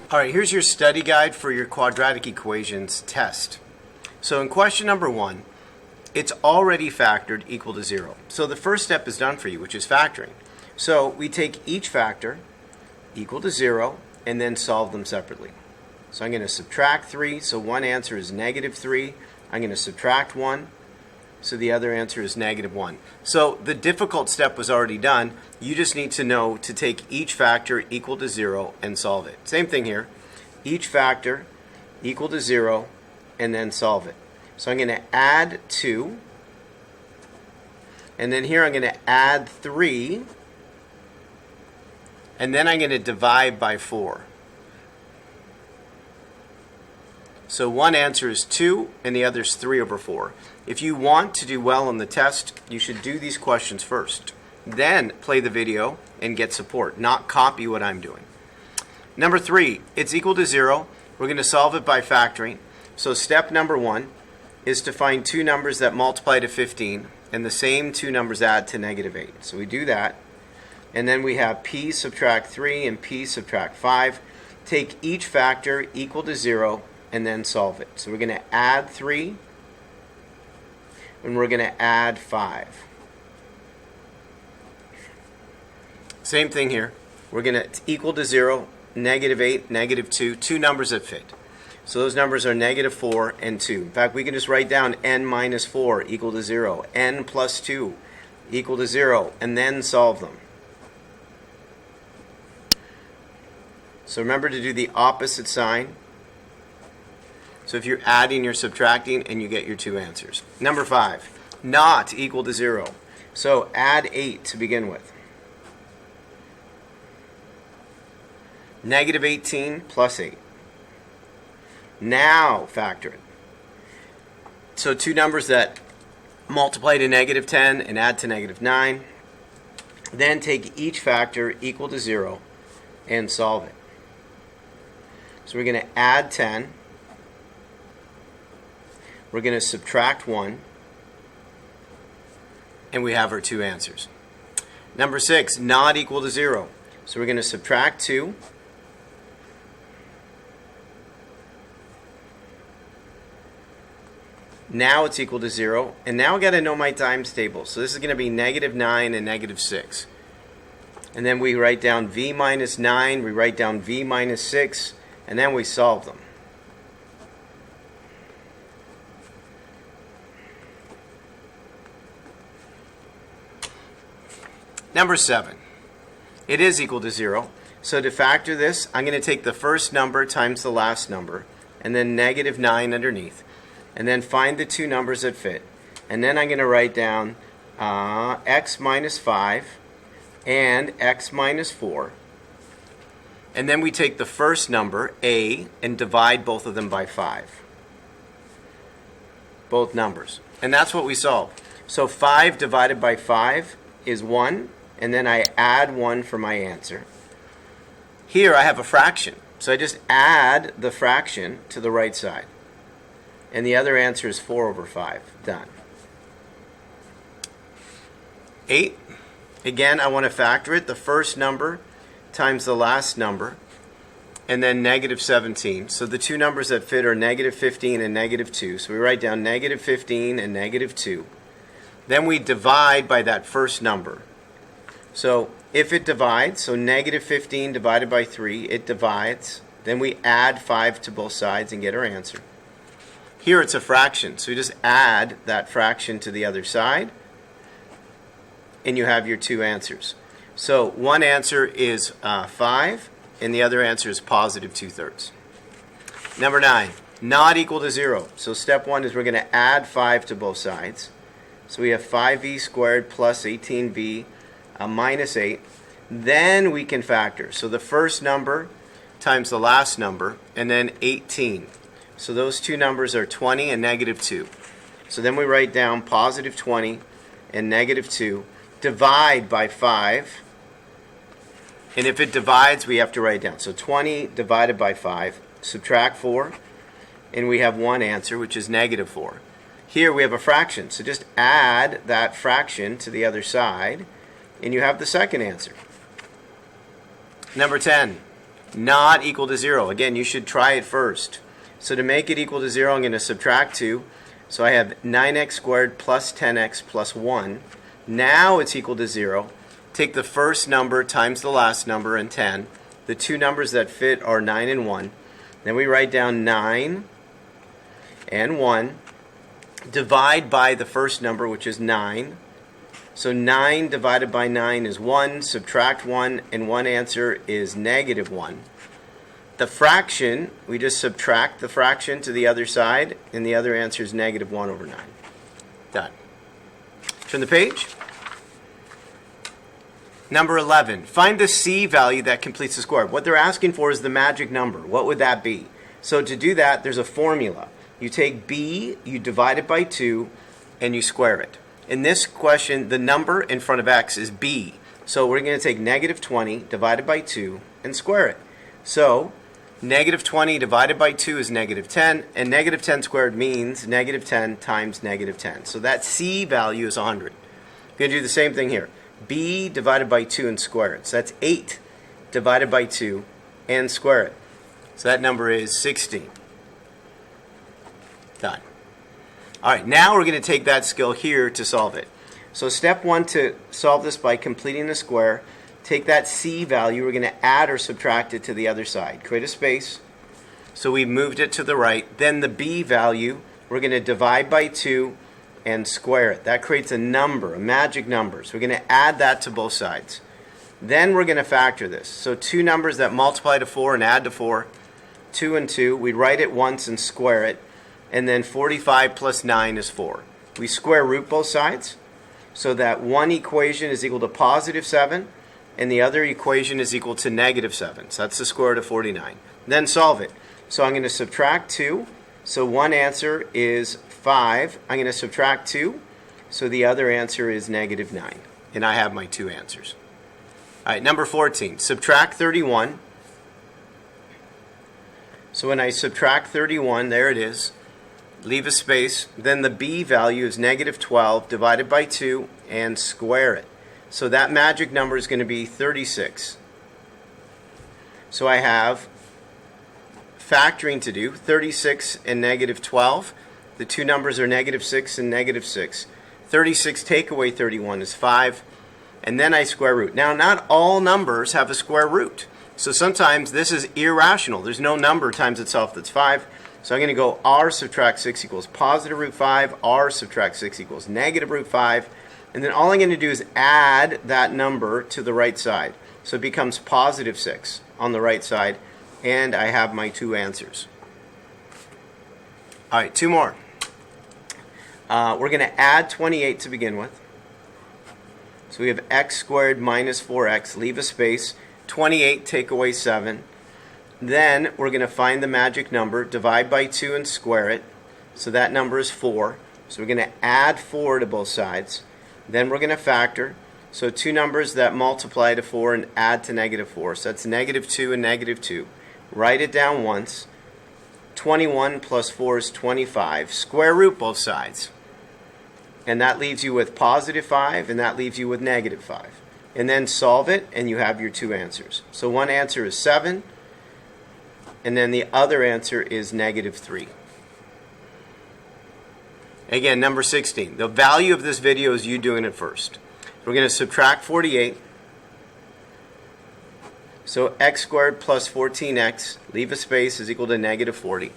All right, here's your study guide for your quadratic equations test. So in question number 1, it's already factored equal to 0. So the first step is done for you, which is factoring. So we take each factor equal to 0 and then solve them separately. So I'm going to subtract 3, so one answer is negative 3. I'm going to subtract 1, so the other answer is negative 1. So the difficult step was already done. You just need to know to take each factor equal to 0 and solve it. Same thing here. Each factor equal to 0 and then solve it. So I'm going to add 2. And then here I'm going to add 3. And then I'm going to divide by 4. So one answer is 2 and the other is 3 over 4. If you want to do well on the test, you should do these questions first. Then play the video and get support, not copy what I'm doing. Number 3, it's equal to 0. We're going to solve it by factoring. So step number 1 is to find two numbers that multiply to 15 and the same two numbers add to negative 8. So we do that. And then we have p subtract 3 and p subtract 5. Take each factor equal to 0 and then solve it. So we're going to add 3 and we're going to add 5. Same thing here. We're going to equal to 0, negative 8, negative 2, two numbers that fit. So those numbers are negative 4 and 2. In fact, we can just write down n minus 4 equal to 0, n plus 2 equal to 0, and then solve them. So remember to do the opposite sign. So if you're adding, you're subtracting, and you get your two answers. Number 5, not equal to 0. So add 8 to begin with. Negative 18 plus 8. Now factor it. So two numbers that multiply to negative 10 and add to negative 9. Then take each factor equal to 0 and solve it. So we're going to add 10. We're going to subtract 1, and we have our two answers. Number 6, not equal to 0. So we're going to subtract 2. Now it's equal to 0, and now I've got to know my times table. So this is going to be negative 9 and negative 6. And then we write down v minus 9, we write down v minus 6, and then we solve them. Number 7, it is equal to 0. So to factor this, I'm going to take the first number times the last number, and then negative 9 underneath, and then find the two numbers that fit. And then I'm going to write down x minus 5 and x minus 4. And then we take the first number, a, and divide both of them by 5. Both numbers. And that's what we solve. So 5 divided by 5 is 1. And then I add 1 for my answer. Here I have a fraction. So I just add the fraction to the right side. And the other answer is 4 over 5. Done. 8. Again, I want to factor it. The first number times the last number. And then negative 17. So the two numbers that fit are negative 15 and negative 2. So we write down negative 15 and negative 2. Then we divide by that first number. So if it divides, so negative 15 divided by 3, it divides. Then we add 5 to both sides and get our answer. Here it's a fraction, so you just add that fraction to the other side, and you have your two answers. So one answer is 5, and the other answer is positive 2/3. Number 9, not equal to 0. So step 1 is we're going to add 5 to both sides. So we have 5v squared plus 18v minus 8. Then we can factor. So the first number times the last number, and then 18. So those two numbers are 20 and negative 2. So then we write down positive 20 and negative 2. Divide by 5. And if it divides, we have to write down. So 20 divided by 5. Subtract 4. And we have one answer, which is negative 4. Here we have a fraction. So just add that fraction to the other side. And you have the second answer. Number 10, not equal to 0. Again, you should try it first. So to make it equal to 0, I'm going to subtract 2. So I have 9x squared plus 10x plus 1. Now it's equal to 0. Take the first number times the last number and 10. The two numbers that fit are 9 and 1. Then we write down 9 and 1. Divide by the first number, which is 9. So 9 divided by 9 is 1. Subtract 1, and one answer is negative 1. The fraction, we just subtract the fraction to the other side, and the other answer is negative 1 over 9. Done. Turn the page. Number 11. Find the C value that completes the square. What they're asking for is the magic number. What would that be? So to do that, there's a formula. You take B, you divide it by 2, and you square it. In this question, the number in front of x is b. So we're going to take negative 20 divided by 2 and square it. So negative 20 divided by 2 is negative 10, and negative 10 squared means negative 10 times negative 10. So that c value is 100. We're going to do the same thing here. B divided by 2 and square it. So that's 8 divided by 2 and square it. So that number is 16. Done. All right, now we're going to take that skill here to solve it. So step 1 to solve this by completing the square, take that c value, we're going to add or subtract it to the other side. Create a space. So we moved it to the right. Then the b value, we're going to divide by 2 and square it. That creates a number, a magic number. So we're going to add that to both sides. Then we're going to factor this. So two numbers that multiply to 4 and add to 4, 2 and 2. We write it once and square it. And then 45 plus 9 is 4. We square root both sides so that one equation is equal to positive 7 and the other equation is equal to negative 7. So that's the square root of 49. Then solve it. So I'm going to subtract 2. So one answer is 5. I'm going to subtract 2. So the other answer is negative 9. And I have my two answers. All right, number 14. Subtract 31. So when I subtract 31, there it is. Leave a space. Then the b value is negative 12 divided by 2 and square it. So that magic number is going to be 36. So I have factoring to do. 36 and negative 12. The two numbers are negative 6 and negative 6. 36 take away 31 is 5. And then I square root. Now, not all numbers have a square root. So sometimes this is irrational. There's no number times itself that's 5. So I'm going to go r subtract 6 equals positive root 5, r subtract 6 equals negative root 5, and then all I'm going to do is add that number to the right side. So it becomes positive 6 on the right side, and I have my two answers. All right, two more. We're going to add 28 to begin with. So we have x squared minus 4x, leave a space, 28 take away 7. Then we're going to find the magic number, divide by 2 and square it. So that number is 4. So we're going to add 4 to both sides. Then we're going to factor. So two numbers that multiply to 4 and add to negative 4. So that's negative 2 and negative 2. Write it down once. 21 plus 4 is 25. Square root both sides. And that leaves you with positive 5, and that leaves you with negative 5. And then solve it, and you have your two answers. So one answer is 7. And then the other answer is negative 3. Again, number 16. The value of this video is you doing it first. We're going to subtract 48. So x squared plus 14x, leave a space, is equal to negative 40.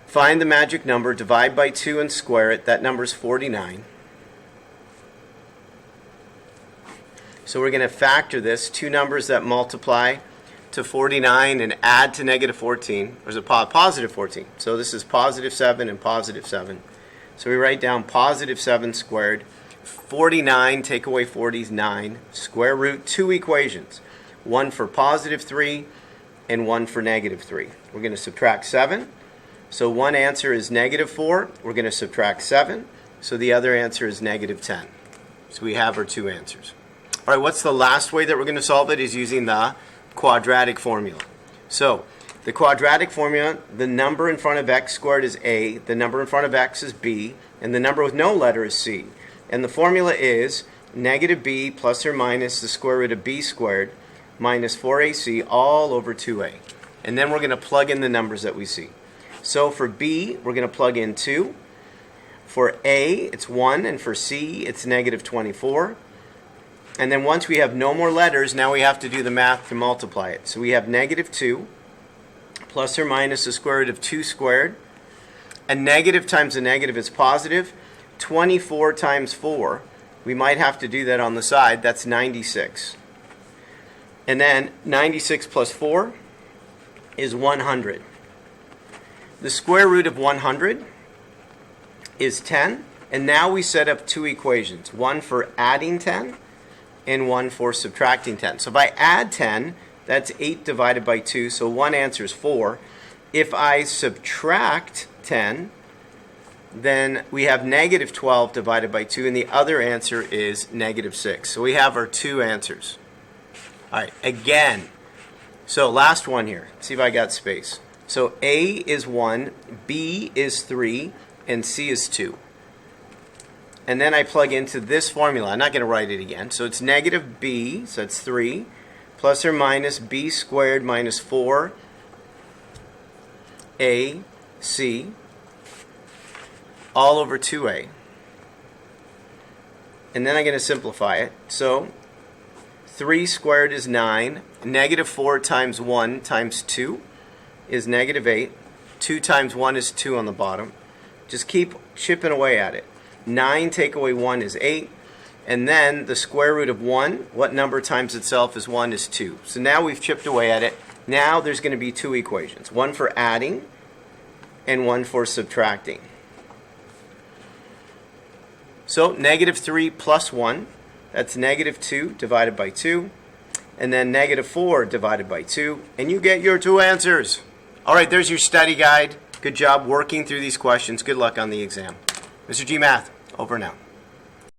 Find the magic number, divide by 2 and square it. That number is 49. So we're going to factor this. Two numbers that multiply to 49 and add to negative 14. There's a positive 14. So this is positive 7 and positive 7. So we write down positive 7 squared. 49 take away 40 is 9. Square root two equations. One for positive 3 and one for negative 3. We're going to subtract 7. So one answer is negative 4. We're going to subtract 7. So the other answer is negative 10. So we have our two answers. All right, what's the last way that we're going to solve it is using the quadratic formula. So the quadratic formula, the number in front of x squared is a, the number in front of x is b, and the number with no letter is c. And the formula is negative b plus or minus the square root of b squared minus 4ac all over 2a. And then we're going to plug in the numbers that we see. So for b, we're going to plug in 2. For a, it's 1, and for c, it's negative 24. And then once we have no more letters, now we have to do the math to multiply it. So we have negative 2 plus or minus the square root of 2 squared. A negative times a negative is positive. 24 times 4, we might have to do that on the side. That's 96. And then 96 plus 4 is 100. The square root of 100 is 10. And now we set up two equations, one for adding 10 and one for subtracting 10. So if I add 10, that's 8 divided by 2, so one answer is 4. If I subtract 10, then we have negative 12 divided by 2, and the other answer is negative 6. So we have our two answers. All right, again. So last one here. See if I got space. So A is 1, B is 3, and C is 2. And then I plug into this formula. I'm not going to write it again. So it's negative B, so that's 3, plus or minus B squared minus 4, A, C, all over 2a. And then I'm going to simplify it. So 3 squared is 9. Negative 4 times 1 times 2 is negative 8. 2 times 1 is 2 on the bottom. Just keep chipping away at it. 9 take away 1 is 8. And then the square root of 1, what number times itself is 1 is 2. So now we've chipped away at it. Now there's going to be two equations. One for adding and one for subtracting. So negative 3 plus 1, that's negative 2 divided by 2. And then negative 4 divided by 2. And you get your two answers. All right, there's your study guide. Good job working through these questions. Good luck on the exam. Mr. G Math, over now.